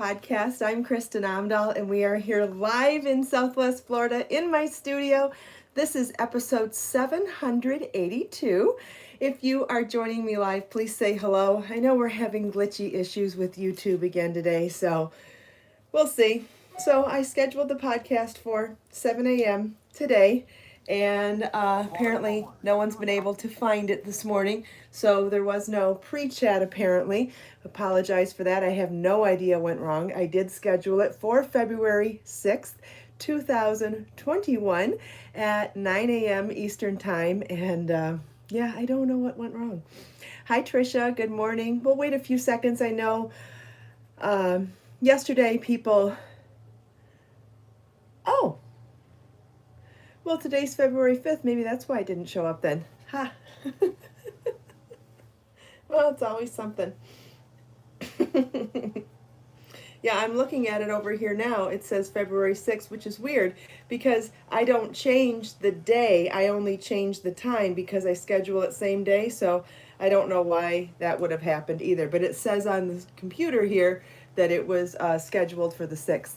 Podcast. I'm Kristin Omdahl, and we are here live in Southwest Florida in my studio. This is episode 782. If you are joining me live, please say hello. I know we're having glitchy issues with YouTube again today, so we'll see. So I scheduled the podcast for 7 a.m. today, and apparently no one's been able to find it this morning, so there was no pre-chat apparently. Apologize for that. I have no idea what went wrong. I did schedule it for February 6th, 2021 at 9 a.m. Eastern Time, and yeah, I don't know what went wrong. Hi Trisha, good morning. We'll wait a few seconds. I know yesterday people... Oh, well, today's February 5th. Maybe that's why it didn't show up then. Ha. Well, it's always something. Yeah, I'm looking at it over here now. It says February 6th, which is weird because I don't change the day. I only change the time because I schedule it same day. So I don't know why that would have happened either. But it says on the computer here that it was scheduled for the 6th.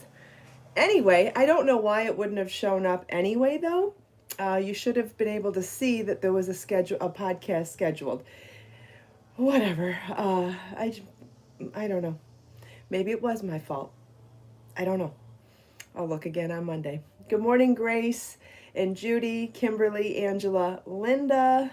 Anyway, I don't know why it wouldn't have shown up anyway, though. You should have been able to see that there was a podcast scheduled. Whatever. I don't know. Maybe it was my fault. I don't know. I'll look again on Monday. Good morning, Grace and Judy, Kimberly, Angela, Linda,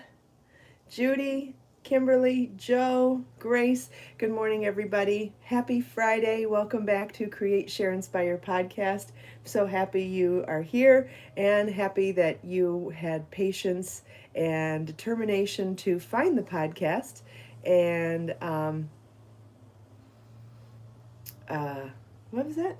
Judy, Kimberly, Joe, Grace. Good morning, everybody. Happy Friday. Welcome back to Create, Share, Inspire podcast. So happy you are here and happy that you had patience and determination to find the podcast. And what was that?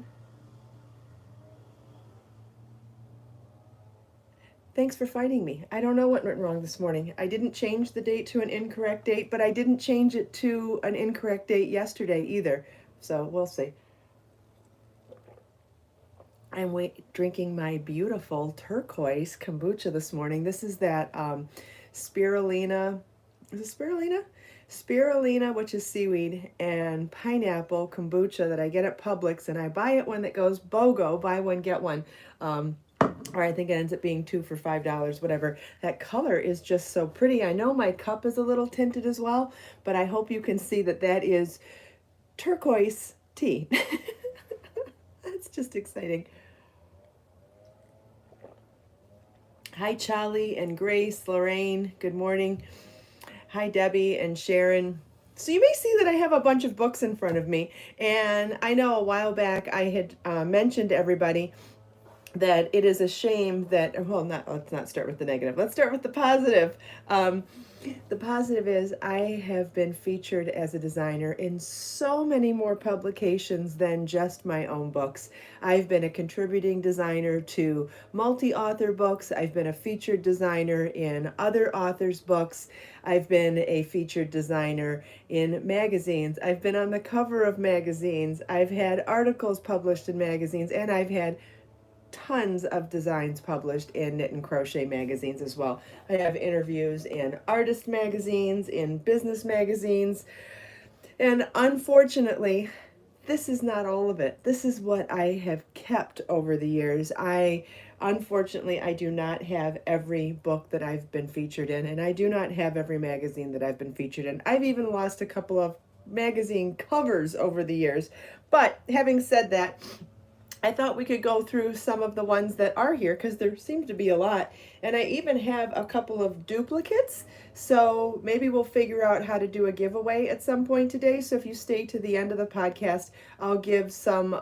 Thanks for finding me. I don't know what went wrong this morning. I didn't change the date to an incorrect date, but I didn't change it to an incorrect date yesterday either. So we'll see. I'm drinking my beautiful turquoise kombucha this morning. This is that spirulina. Is it spirulina? Spirulina, which is seaweed, and pineapple kombucha that I get at Publix, and I buy it when it goes BOGO, buy one, get one. Or I think it ends up being 2 for $5, whatever. That color is just so pretty. I know my cup is a little tinted as well, but I hope you can see that that is turquoise tea. That's just exciting. Hi, Charlie and Grace, Lorraine, good morning. Hi, Debbie and Sharon. So you may see that I have a bunch of books in front of me, and I know a while back I had mentioned to everybody that it is a shame that, well, let's not start with the negative. Let's start with the positive. The positive is I have been featured as a designer in so many more publications than just my own books. I've been a contributing designer to multi-author books. I've been a featured designer in other authors' books. I've been a featured designer in magazines. I've been on the cover of magazines. I've had articles published in magazines, and I've had tons of designs published in knit and crochet magazines as well. I have interviews in artist magazines, in business magazines, and unfortunately, this is not all of it. This is what I have kept over the years. Unfortunately, I do not have every book that I've been featured in, and I do not have every magazine that I've been featured in. I've even lost a couple of magazine covers over the years. But having said that, I thought we could go through some of the ones that are here because there seems to be a lot. And I even have a couple of duplicates. So maybe we'll figure out how to do a giveaway at some point today. So if you stay to the end of the podcast, I'll give some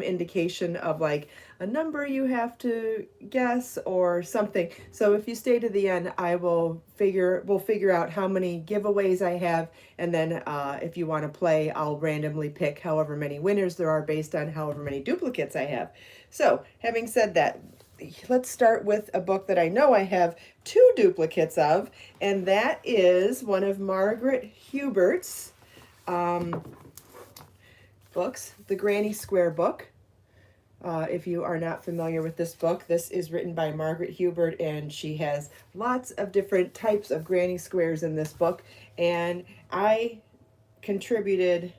indication of like a number you have to guess or something. So if you stay to the end, we'll figure out how many giveaways I have, and then if you want to play, I'll randomly pick however many winners there are based on however many duplicates I have. So having said that, let's start with a book that I know I have 2 duplicates of, and that is one of Margaret Hubert's books, the Granny Square book. If you are not familiar with this book, this is written by Margaret Hubert, and she has lots of different types of granny squares in this book. And I contributed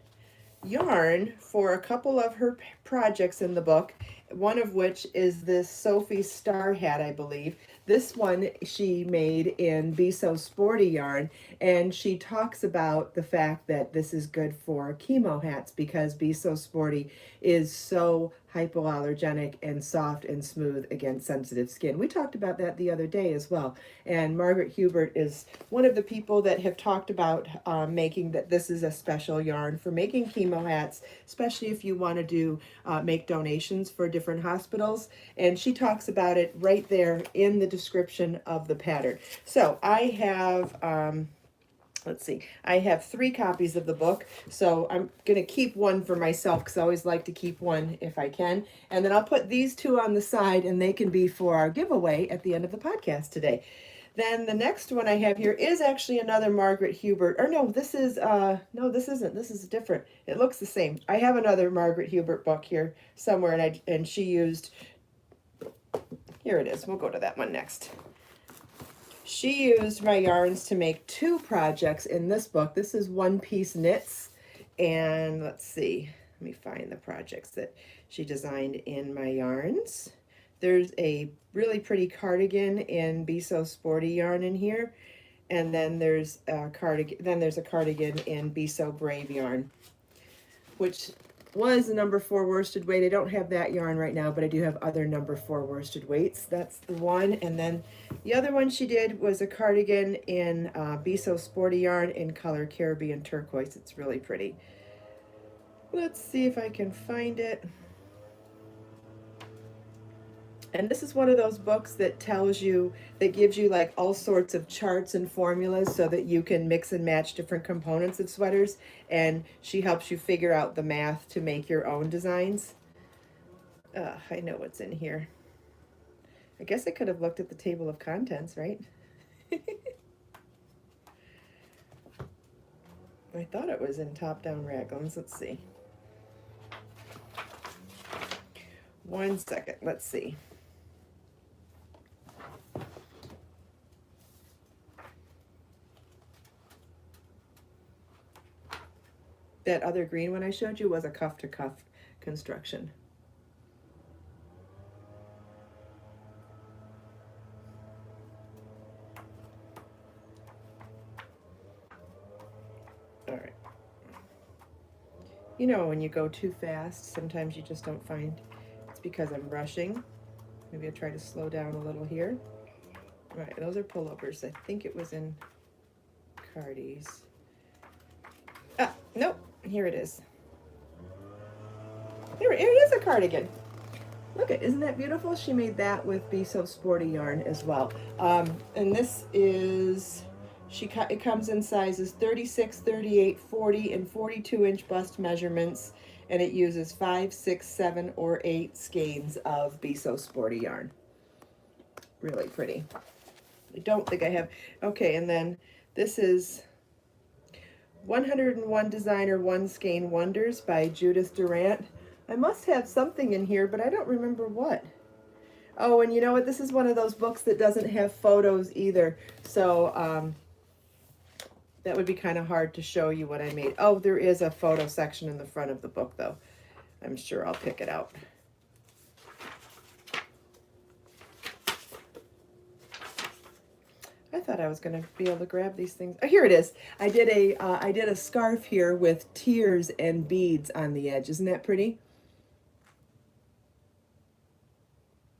yarn for a couple of her projects in the book, one of which is this Sophie Star hat, I believe. This one she made in Be So Sporty yarn, and she talks about the fact that this is good for chemo hats because Be So Sporty is so hypoallergenic and soft and smooth against sensitive skin. We talked about that the other day as well. And Margaret Hubert is one of the people that have talked about making that this is a special yarn for making chemo hats, especially if you want to do make donations for different hospitals. And she talks about it right there in the description of the pattern. So I have let's see, I have 3 copies of the book, so I'm going to keep one for myself because I always like to keep one if I can. And then I'll put these 2 on the side and they can be for our giveaway at the end of the podcast today. Then the next one I have here is actually another Margaret Hubert, or no, this is, no, this isn't, this is different. It looks the same. I have another Margaret Hubert book here somewhere, and she used, here it is, we'll go to that one next. She used my yarns to make 2 projects in this book. This is One Piece Knits, and let's see, let me find the projects that she designed in my yarns. There's a really pretty cardigan in Be So Sporty yarn in here, and then there's a cardigan in Be So Brave yarn, which was a number 4 worsted weight. I don't have that yarn right now, but I do have other number 4 worsted weights. That's the one. And then the other one she did was a cardigan in Be So Sporty yarn in color Caribbean turquoise. It's really pretty. Let's see if I can find it. And this is one of those books that tells you, that gives you like all sorts of charts and formulas so that you can mix and match different components of sweaters. And she helps you figure out the math to make your own designs. I know what's in here. I guess I could have looked at the table of contents, right? I thought it was in top-down raglans. Let's see. 1 second. Let's see. That other green one I showed you was a cuff-to-cuff construction. All right. You know, when you go too fast, sometimes you just don't find. It's because I'm rushing. Maybe I'll try to slow down a little here. All right, those are pullovers. I think it was in Cardi's. Ah, nope. Here it is. Here it is, a cardigan. Look at, isn't that beautiful? She made that with Be So Sporty yarn as well. And this is, it comes in sizes 36, 38, 40, and 42-inch bust measurements, and it uses 5, 6, 7, or 8 skeins of Be So Sporty yarn. Really pretty. I don't think I have, okay, and then this is 101 Designer One Skein Wonders by Judith Durant. I must have something in here, but I don't remember what. Oh, and you know what? This is one of those books that doesn't have photos either. So that would be kind of hard to show you what I made. Oh, there is a photo section in the front of the book, though. I'm sure I'll pick it out. I thought I was going to be able to grab these things. Oh, here it is. I did a scarf here with tears and beads on the edge. Isn't that pretty?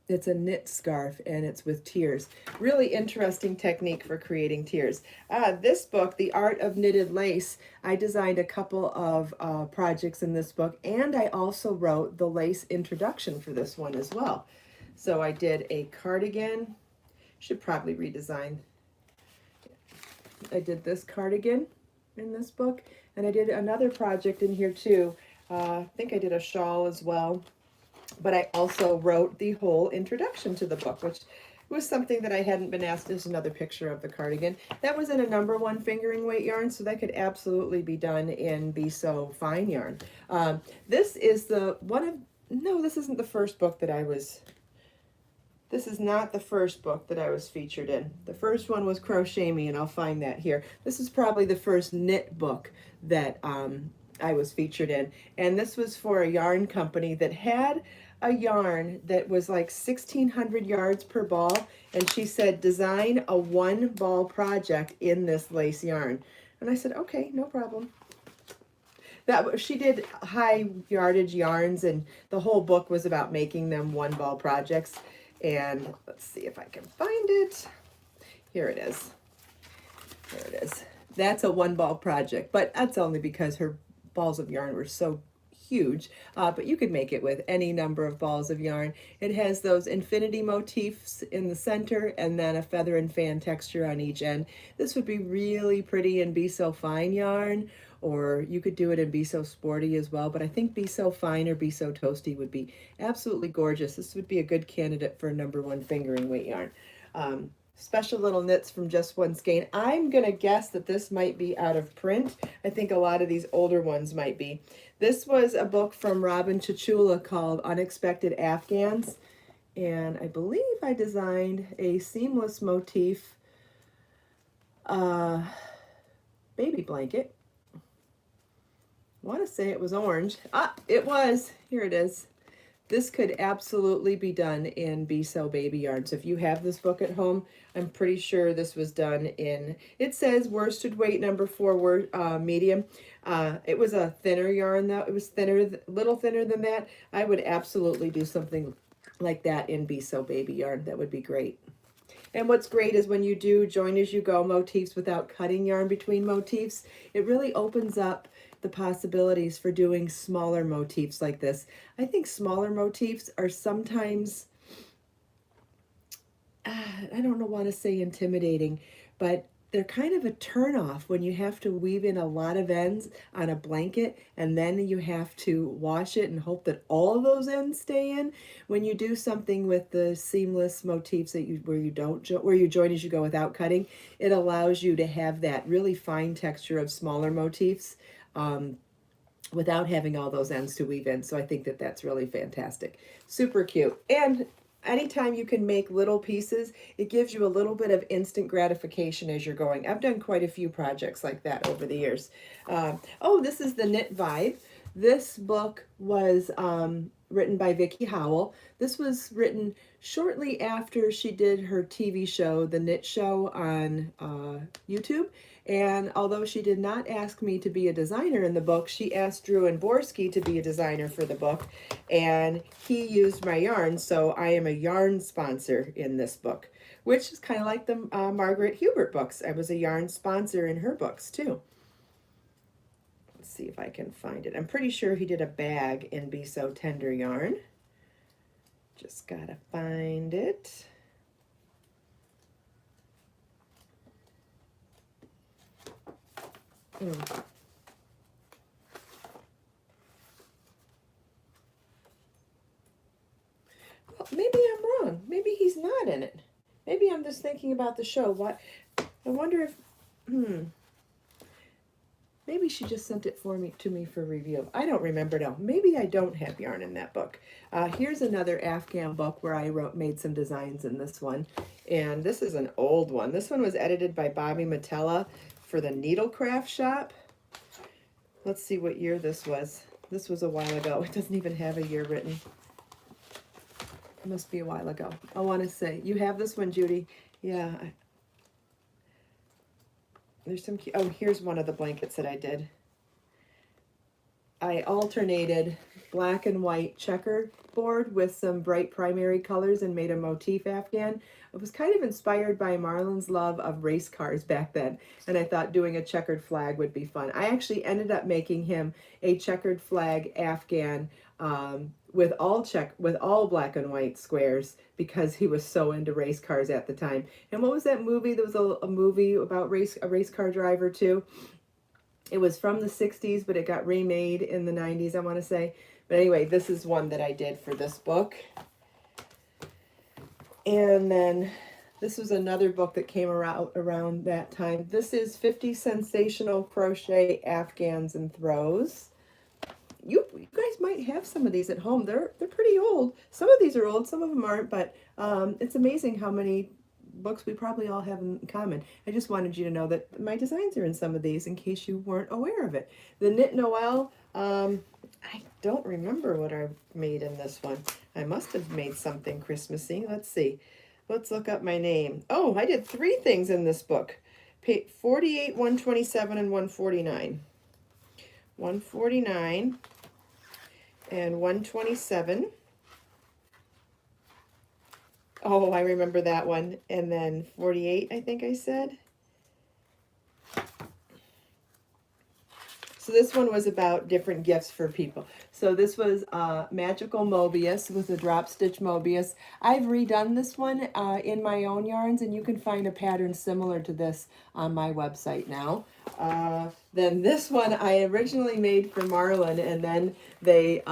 It's a knit scarf and it's with tears. Really interesting technique for creating tears. This book, The Art of Knitted Lace, I designed a couple of projects in this book, and I also wrote the lace introduction for this one as well. So I did a cardigan. Should probably redesign. I did this cardigan in this book, and I did another project in here too. I think I did a shawl as well. But I also wrote the whole introduction to the book, which was something that I hadn't been asked. There's another picture of the cardigan. That was in a number 1 fingering weight yarn, so that could absolutely be done in Be So Fine yarn. This is the one of, no, this isn't the first book that I was, this is not the first book that I was featured in. The first one was Crochet Me, and I'll find that here. This is probably the first knit book that I was featured in. And this was for a yarn company that had a yarn that was like 1,600 yards per ball. And she said, design a 1 ball project in this lace yarn. And I said, okay, no problem. That she did high yardage yarns, and the whole book was about making them 1 ball projects. And let's see if I can find it. Here it is. There it is. That's a 1 ball project, but that's only because her balls of yarn were so huge. But you could make it with any number of balls of yarn. It has those infinity motifs in the center and then a feather and fan texture on each end. This would be really pretty in Be So Fine yarn, or you could do it in Be So Sporty as well, but I think Be So Fine or Be So Toasty would be absolutely gorgeous. This would be a good candidate for #1 fingering weight yarn. Special little knits from Just One Skein. I'm going to guess that this might be out of print. I think a lot of these older ones might be. This was a book from Robin Chichula called Unexpected Afghans. And I believe I designed a seamless motif baby blanket. I want to say it was orange. Ah, it was. Here it is. This could absolutely be done in Be So Baby yarn. So if you have this book at home, I'm pretty sure this was done in, it says worsted weight #4 medium. It was a thinner yarn though. It was thinner, a little thinner than that. I would absolutely do something like that in Be So Baby yarn. That would be great. And what's great is when you do join as you go motifs without cutting yarn between motifs, it really opens up the possibilities for doing smaller motifs like this. I think smaller motifs are sometimes, I don't want to say intimidating, but they're kind of a turnoff when you have to weave in a lot of ends on a blanket and then you have to wash it and hope that all of those ends stay in. When you do something with the seamless motifs that where you join as you go without cutting, it allows you to have that really fine texture of smaller motifs without having all those ends to weave in. So I think that that's really fantastic. Super cute. And anytime you can make little pieces, it gives you a little bit of instant gratification as you're going. I've done quite a few projects like that over the years. Oh, this is the Knit Vibe. This book was written by Vicki Howell. This was written shortly after she did her TV show, The Knit Show, on YouTube. And although she did not ask me to be a designer in the book, she asked Drew and Borsky to be a designer for the book. And he used my yarn, so I am a yarn sponsor in this book, which is kind of like the Margaret Hubert books. I was a yarn sponsor in her books, too. Let's see if I can find it. I'm pretty sure he did a bag in Be So Tender yarn. Just gotta find it. Well, maybe I'm wrong. Maybe he's not in it. Maybe I'm just thinking about the show. What? I wonder if, maybe she just sent it to me for review. I don't remember now. Maybe I don't have yarn in that book. Here's another Afghan book where I made some designs in this one. And this is an old one. This one was edited by Bobby Matella for the Needlecraft Shop. Let's see what year this was. This was a while ago. It doesn't even have a year written. It must be a while ago. I want to say, you have this one, Judy? Yeah. There's some, oh, here's one of the blankets that I did. I alternated black and white checkerboard with some bright primary colors and made a motif Afghan. It was kind of inspired by Marlon's love of race cars back then, and I thought doing a checkered flag would be fun. I actually ended up making him a checkered flag Afghan with all black and white squares because he was so into race cars at the time. And what was that movie? There was a movie about a race car driver too. It was from the 60s, but it got remade in the 90s, I want to say. But anyway, this is one that I did for this book. And then this was another book that came around that time. This is 50 Sensational Crochet Afghans and Throws. You guys might have some of these at home. They're pretty old. Some of these are old, some of them aren't, but it's amazing how many books we probably all have in common. I just wanted you to know that my designs are in some of these in case you weren't aware of it. The Knit Noel, I don't remember what I made in this one. I must have made something Christmassy. Let's see. Let's look up my name. Oh, I did 3 things in this book. 48, 127, and 149. 149 and 127. Oh, I remember that one. And then 48, I think I said. So this one was about different gifts for people. So this was Magical Mobius with a drop stitch Mobius. I've redone this one in my own yarns, and you can find a pattern similar to this on my website now. Then this one I originally made for Marlin, and then they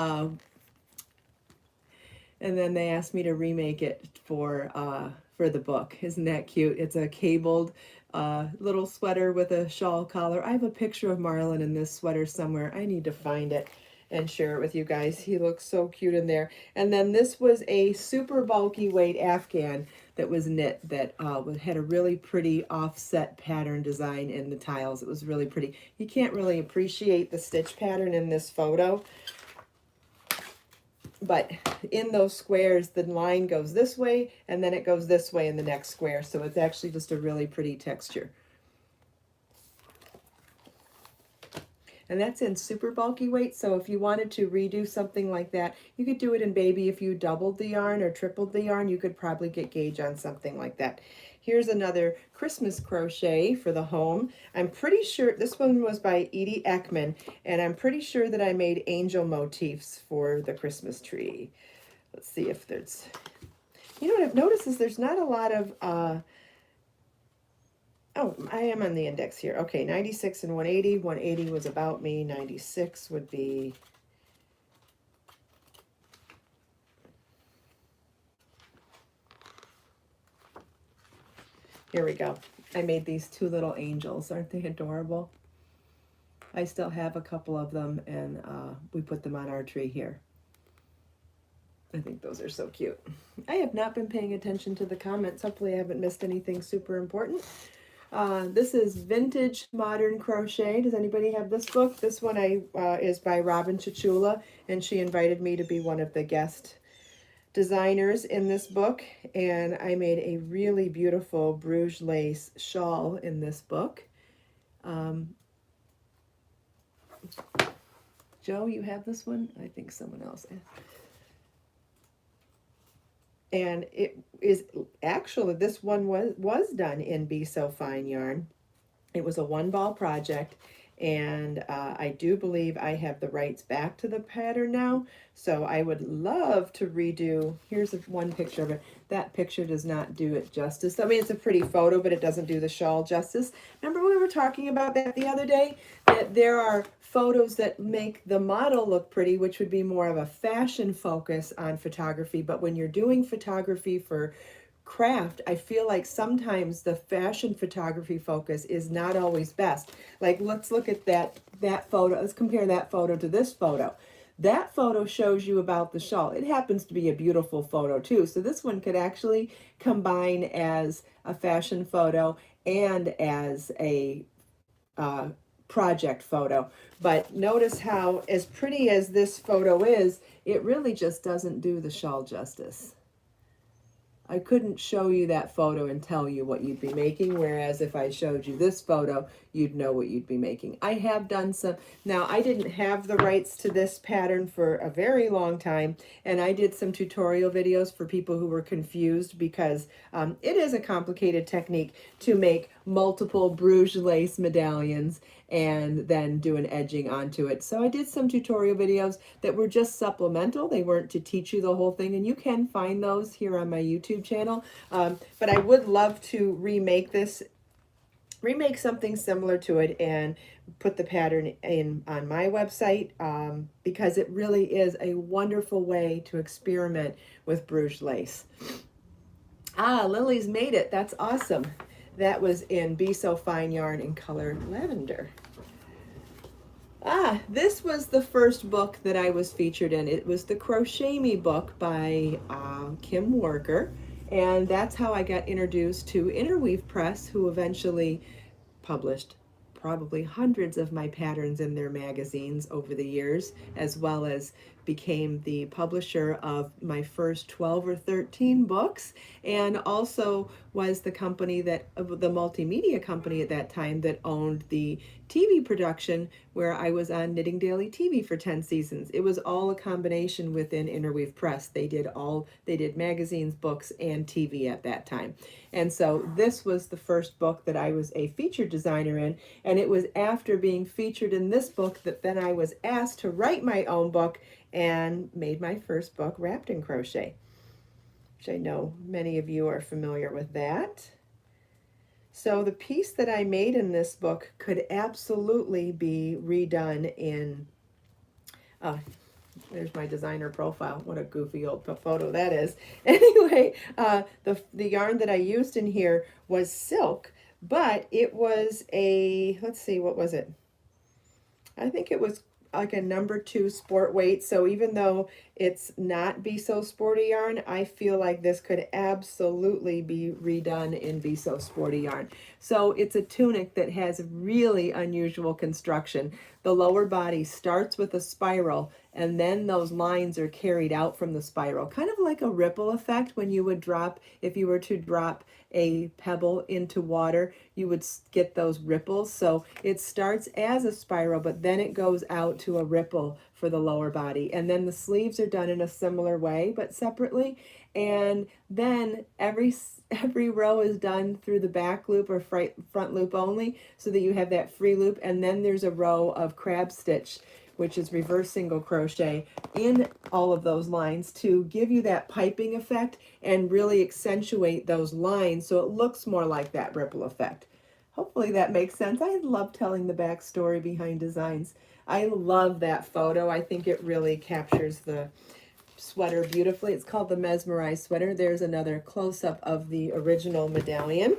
asked me to remake it for the book. Isn't that cute? It's a cabled little sweater with a shawl collar. I have a picture of Marlin in this sweater somewhere. I need to find it and share it with you guys. He looks so cute in there. And then this was a super bulky weight Afghan that was knit that had a really pretty offset pattern design in the tiles. It was really pretty. You can't really appreciate the stitch pattern in this photo, but in those squares, the line goes this way, and then it goes this way in the next square. So it's actually just a really pretty texture. And that's in super bulky weight. So if you wanted to redo something like that, you could do it in baby. If you doubled the yarn or tripled the yarn, you could probably get gauge on something like that. Here's another Christmas crochet for the home. I'm pretty sure this one was by Edie Ekman, and I'm pretty sure that I made angel motifs for the Christmas tree. Let's see if there's, you know what I've noticed is there's not a lot of, oh, I am on the index here. Okay, 96 and 180. 180 was about me. 96 would be, here we go. I made these 2 little angels. Aren't they adorable? I still have a couple of them, and we put them on our tree here. I think those are so cute. I have not been paying attention to the comments. Hopefully I haven't missed anything super important. This is Vintage Modern Crochet. Does anybody have this book? This one is by Robin Chichula, and she invited me to be one of the guest designers in this book, and I made a really beautiful Bruges lace shawl in this book. Joe, you have this one? I think someone else. And it is actually, this one was done in Be So Fine yarn. It was a 1-ball project, and I do believe I have the rights back to the pattern now, so I would love to redo. Here's one picture of it. That picture does not do it justice. I mean, it's a pretty photo, but it doesn't do the shawl justice. Remember we were talking about that the other day, that there are photos that make the model look pretty, which would be more of a fashion focus on photography, but when you're doing photography for craft, I feel like sometimes the fashion photography focus is not always best. Like, let's look at that photo. Let's compare that photo to this photo. That photo shows you about the shawl. It happens to be a beautiful photo too. So this one could actually combine as a fashion photo and as a project photo. But notice how, as pretty as this photo is, it really just doesn't do the shawl justice. I couldn't show you that photo and tell you what you'd be making, whereas if I showed you this photo, you'd know what you'd be making. I have done some, now I didn't have the rights to this pattern for a very long time, and I did some tutorial videos for people who were confused because it is a complicated technique to make multiple Bruges lace medallions and then do an edging onto it. So I did some tutorial videos that were just supplemental. They weren't to teach you the whole thing, and you can find those here on my YouTube channel. But I would love to remake something similar to it and put the pattern in on my website because it really is a wonderful way to experiment with Bruges lace. Ah, Lily's made it. That's awesome. That was in Be So Fine yarn in color lavender. Ah, this was the first book that I was featured in. It was the Crochet Me book by Kim Worker. And that's how I got introduced to Interweave Press, who eventually published probably hundreds of my patterns in their magazines over the years, as well as became the publisher of my first 12 or 13 books, and also was the company that, the multimedia company at that time, that owned the TV production where I was on Knitting Daily TV for 10 seasons. It was all a combination within Interweave Press. They did magazines, books, and TV at that time. And so this was the first book that I was a featured designer in, and it was after being featured in this book that then I was asked to write my own book and made my first book, Wrapped in Crochet, which I know many of you are familiar with that. So the piece that I made in this book could absolutely be redone in, there's my designer profile. What a goofy old photo that is. Anyway, the yarn that I used in here was silk, but it was a, let's see, what was it? I think it was like a number 2 sport weight. So even though it's not Be So Sporty yarn, I feel like this could absolutely be redone in Be So Sporty yarn. So it's a tunic that has really unusual construction. The lower body starts with a spiral, and then those lines are carried out from the spiral, kind of like a ripple effect when you would drop, if you were to drop a pebble into water, you would get those ripples. So it starts as a spiral, but then it goes out to a ripple for the lower body. And then the sleeves are done in a similar way, but separately. And then every row is done through the back loop or front loop only, so that you have that free loop. And then there's a row of crab stitch, which is reverse single crochet in all of those lines to give you that piping effect and really accentuate those lines so it looks more like that ripple effect. Hopefully that makes sense. I love telling the backstory behind designs. I love that photo. I think it really captures the sweater beautifully. It's called the Mesmerized Sweater. There's another close-up of the original medallion.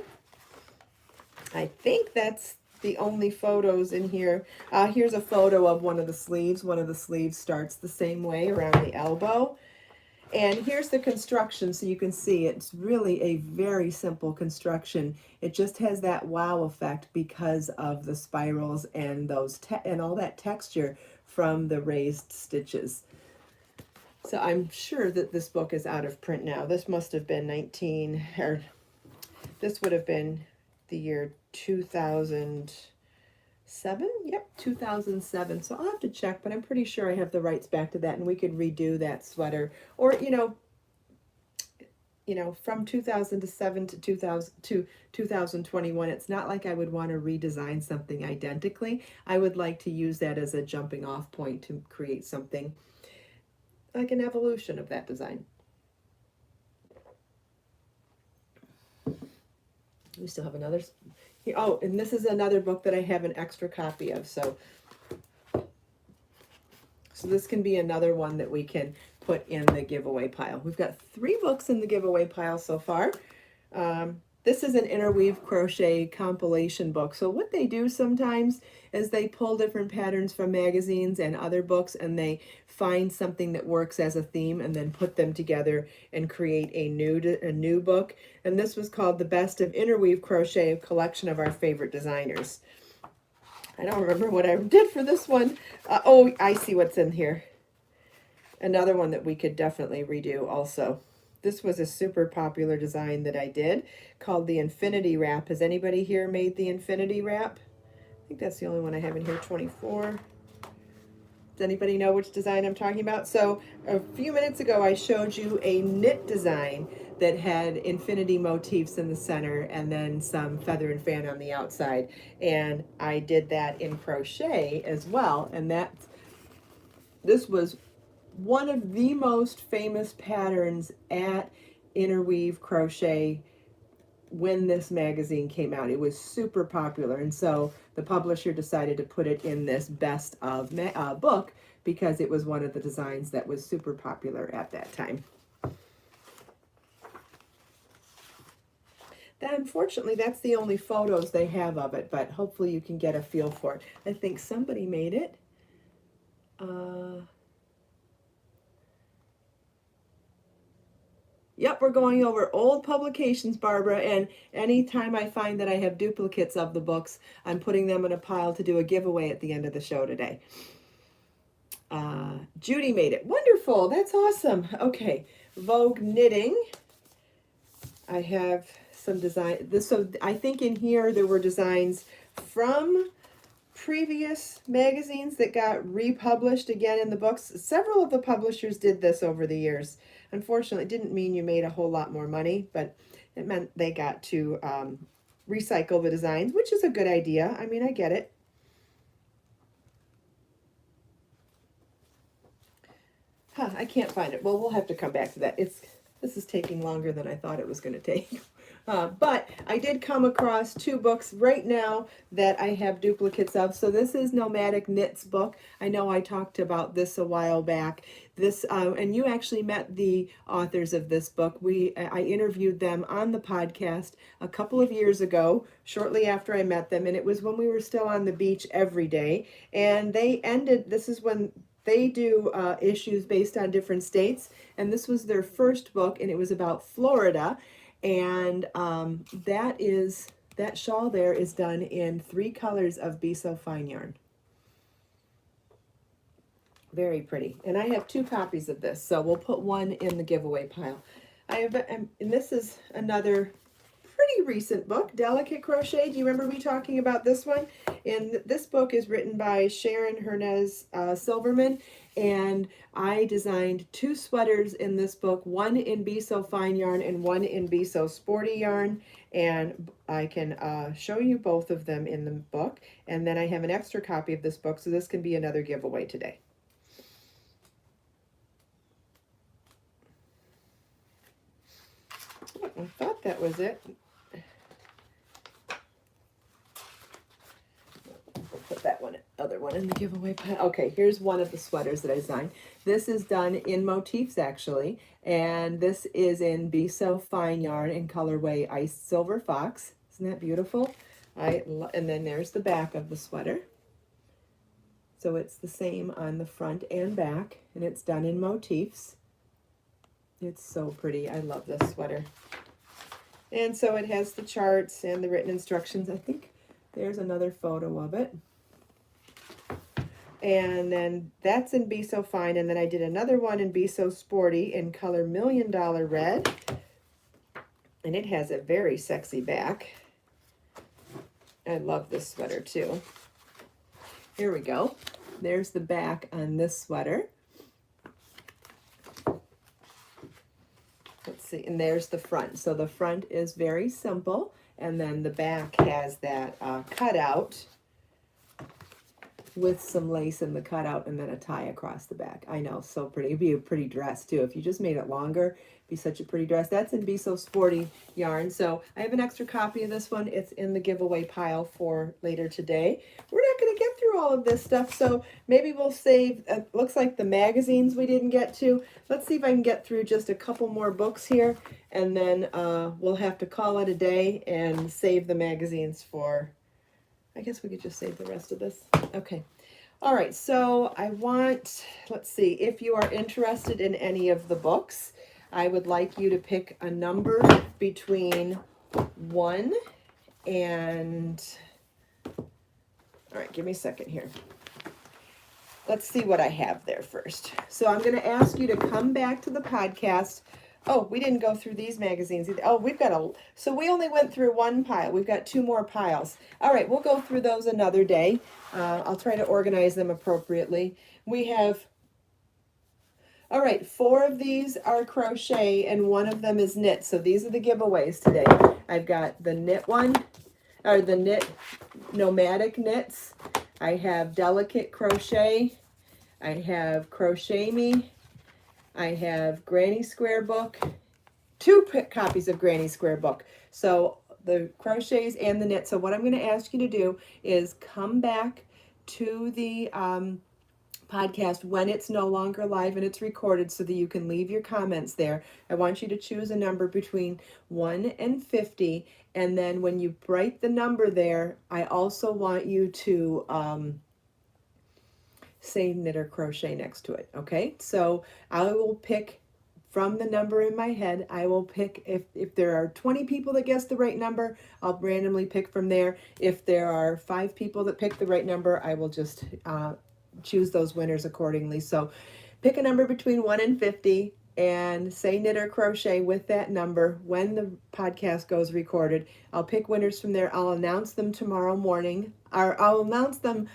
I think that's the only photos in here. Here's a photo of one of the sleeves. One of the sleeves starts the same way around the elbow. And here's the construction, so you can see it's really a very simple construction. It just has that wow effect because of the spirals and those and all that texture from the raised stitches. So I'm sure that this book is out of print now. This must have been this would have been the year 2007. Yep, 2007. So I'll have to check, but I'm pretty sure I have the rights back to that, and we could redo that sweater. Or, from 2007 to 2021, it's not like I would want to redesign something identically. I would like to use that as a jumping off point to create something like an evolution of that design. We still have another. Oh, and this is another book that I have an extra copy of. So this can be another one that we can put in the giveaway pile. We've got 3 books in the giveaway pile so far. This is an Interweave Crochet compilation book. So what they do sometimes is they pull different patterns from magazines and other books, and they find something that works as a theme and then put them together and create a new book. And this was called The Best of Interweave Crochet, a collection of our favorite designers. I don't remember what I did for this one. Oh, I see what's in here. Another one that we could definitely redo also. This was a super popular design that I did called the Infinity Wrap. Has anybody here made the Infinity Wrap? I think that's the only one I have in here, 24. Does anybody know which design I'm talking about? So a few minutes ago, I showed you a knit design that had infinity motifs in the center and then some feather and fan on the outside. And I did that in crochet as well. And this was one of the most famous patterns at Interweave Crochet when this magazine came out. It was super popular, and so the publisher decided to put it in this best of book because it was one of the designs that was super popular at that time. Unfortunately, that's the only photos they have of it, but hopefully you can get a feel for it. I think somebody made it. Yep, we're going over old publications, Barbara, and anytime I find that I have duplicates of the books, I'm putting them in a pile to do a giveaway at the end of the show today. Judy made it. Wonderful. That's awesome. Okay. Vogue Knitting. I have some design. So I think in here there were designs from previous magazines that got republished again in the books. Several of the publishers did this over the years. Unfortunately, it didn't mean you made a whole lot more money, but it meant they got to recycle the designs, which is a good idea. I mean, I get it. I can't find it. Well, we'll have to come back to that. This is taking longer than I thought it was going to take. But I did come across two books right now that I have duplicates of. So this is Nomadic Knits book. I know I talked about this a while back. This and you actually met the authors of this book. I interviewed them on the podcast a couple of years ago, shortly after I met them, and it was when we were still on the beach every day. And they ended. This is when they do issues based on different states, and this was their first book, and it was about Florida. And that shawl there is done in 3 colors of Be So Fine yarn. Very pretty. And I have 2 copies of this, so we'll put one in the giveaway pile. And this is another pretty recent book, Delicate Crochet. Do you remember me talking about this one? And this book is written by Sharon Hernez Silverman, and I designed 2 sweaters in this book, one in Be So Fine yarn and one in Be So Sporty yarn, and I can show you both of them in the book. And then I have an extra copy of this book, so this can be another giveaway today. I thought that was it. Put that other one in the giveaway pile. Okay, here's one of the sweaters that I designed. This is done in motifs actually, and this is in Be So Fine yarn in colorway Ice Silver Fox. Isn't that beautiful? And then there's the back of the sweater. So it's the same on the front and back, and it's done in motifs. It's so pretty. I love this sweater. And so it has the charts and the written instructions. I think there's another photo of it. And then that's in Be So Fine. And then I did another one in Be So Sporty in color $1 Million Red. And it has a very sexy back. I love this sweater too. Here we go. There's the back on this sweater. Let's see, and there's the front. So the front is very simple, and then the back has that cutout with some lace in the cutout and then a tie across the back. I know, so pretty. It'd be a pretty dress too. If you just made it longer, it'd be such a pretty dress. That's in Be So Sporty yarn. So I have an extra copy of this one. It's in the giveaway pile for later today. We're not going to get through all of this stuff, so maybe we'll save, looks like the magazines we didn't get to. Let's see if I can get through just a couple more books here, and then we'll have to call it a day and save the magazines for, I guess we could just save the rest of this. Okay. All right. So I want, let's see, if you are interested in any of the books, I would like you to pick a number between 1 and, all right, give me a second here. Let's see what I have there first. So I'm going to ask you to come back to the podcast. Oh, we didn't go through these magazines either. Oh, so we only went through 1 pile. We've got 2 more piles. All right, we'll go through those another day. I'll try to organize them appropriately. We have, all right, 4 of these are crochet and 1 of them is knit. So these are the giveaways today. I've got the knit one, or the knit Nomadic Knits. I have Delicate Crochet. I have Crochet Me. I have Granny Square Book, 2 copies of Granny Square Book. So the crochets and the knit. So what I'm going to ask you to do is come back to the podcast when it's no longer live and it's recorded so that you can leave your comments there. I want you to choose a number between 1 and 50. And then when you write the number there, I also want you to say knit or crochet next to it. Okay, so I will pick from the number in my head. I will pick, if there are 20 people that guess the right number, I'll randomly pick from there. If there are 5 people that pick the right number, I will just choose those winners accordingly. So pick a number between 1 and 50 and say knit or crochet with that number when the podcast goes recorded. I'll pick winners from there. I'll announce them tomorrow morning, or I'll announce them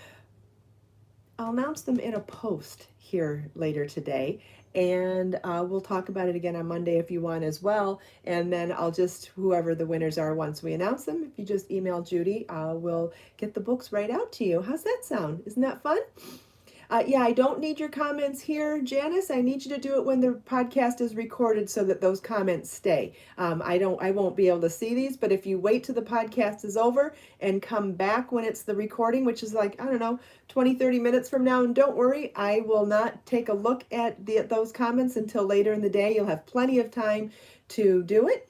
in a post here later today, and we'll talk about it again on Monday if you want as well. And then I'll just, whoever the winners are, once we announce them, if you just email Judy, we'll get the books right out to you. How's that sound? Isn't that fun? Yeah, I don't need your comments here, Janice. I need you to do it when the podcast is recorded so that those comments stay. I won't be able to see these, but if you wait till the podcast is over and come back when it's the recording, which is like, I don't know, 20, 30 minutes from now, and don't worry, I will not take a look at those comments until later in the day. You'll have plenty of time to do it.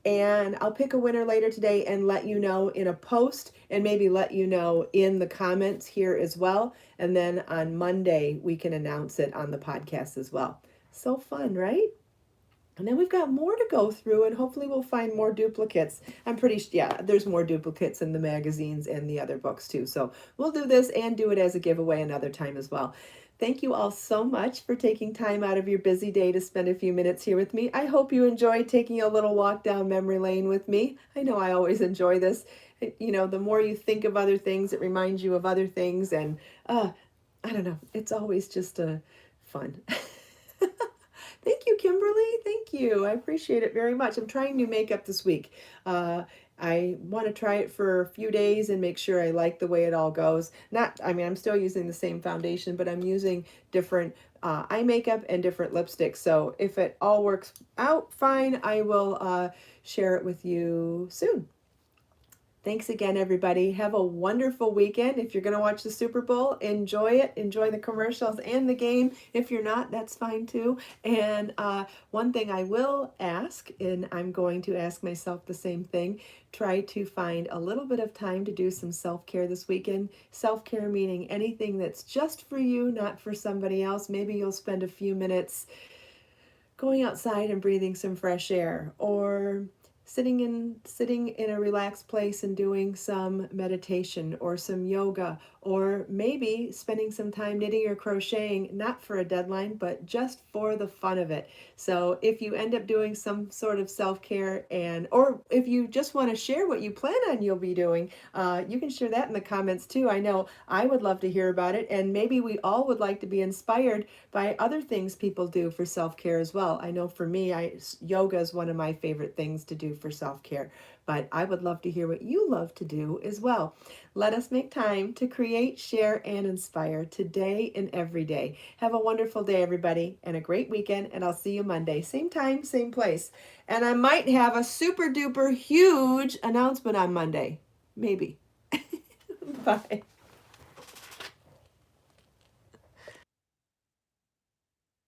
And I'll pick a winner later today and let you know in a post, and maybe let you know in the comments here as well. And then on Monday, we can announce it on the podcast as well. So fun, right? And then we've got more to go through, and hopefully we'll find more duplicates. There's more duplicates in the magazines and the other books too. So we'll do this and do it as a giveaway another time as well. Thank you all so much for taking time out of your busy day to spend a few minutes here with me. I hope you enjoyed taking a little walk down memory lane with me. I know I always enjoy this. You know, the more you think of other things, it reminds you of other things. And I don't know, it's always just fun. Thank you, Kimberly. Thank you. I appreciate it very much. I'm trying new makeup this week. I want to try it for a few days and make sure I like the way it all goes. I'm still using the same foundation, but I'm using different eye makeup and different lipsticks. So if it all works out fine, I will share it with you soon. Thanks again, everybody. Have a wonderful weekend. If you're going to watch the Super Bowl, enjoy it. Enjoy the commercials and the game. If you're not, that's fine too. And one thing I will ask, and I'm going to ask myself the same thing, try to find a little bit of time to do some self-care this weekend. Self-care meaning anything that's just for you, not for somebody else. Maybe you'll spend a few minutes going outside and breathing some fresh air, or sitting in a relaxed place and doing some meditation or some yoga, or maybe spending some time knitting or crocheting, not for a deadline, but just for the fun of it. So if you end up doing some sort of self-care, or if you just want to share what you plan on you'll be doing, you can share that in the comments too. I know I would love to hear about it, and maybe we all would like to be inspired by other things people do for self-care as well. I know for me, yoga is one of my favorite things to do for self-care, but I would love to hear what you love to do as well. Let us make time to create, share, and inspire today and every day. Have a wonderful day, everybody, and a great weekend, and I'll see you Monday. Same time, same place. And I might have a super duper huge announcement on Monday. Maybe. Bye.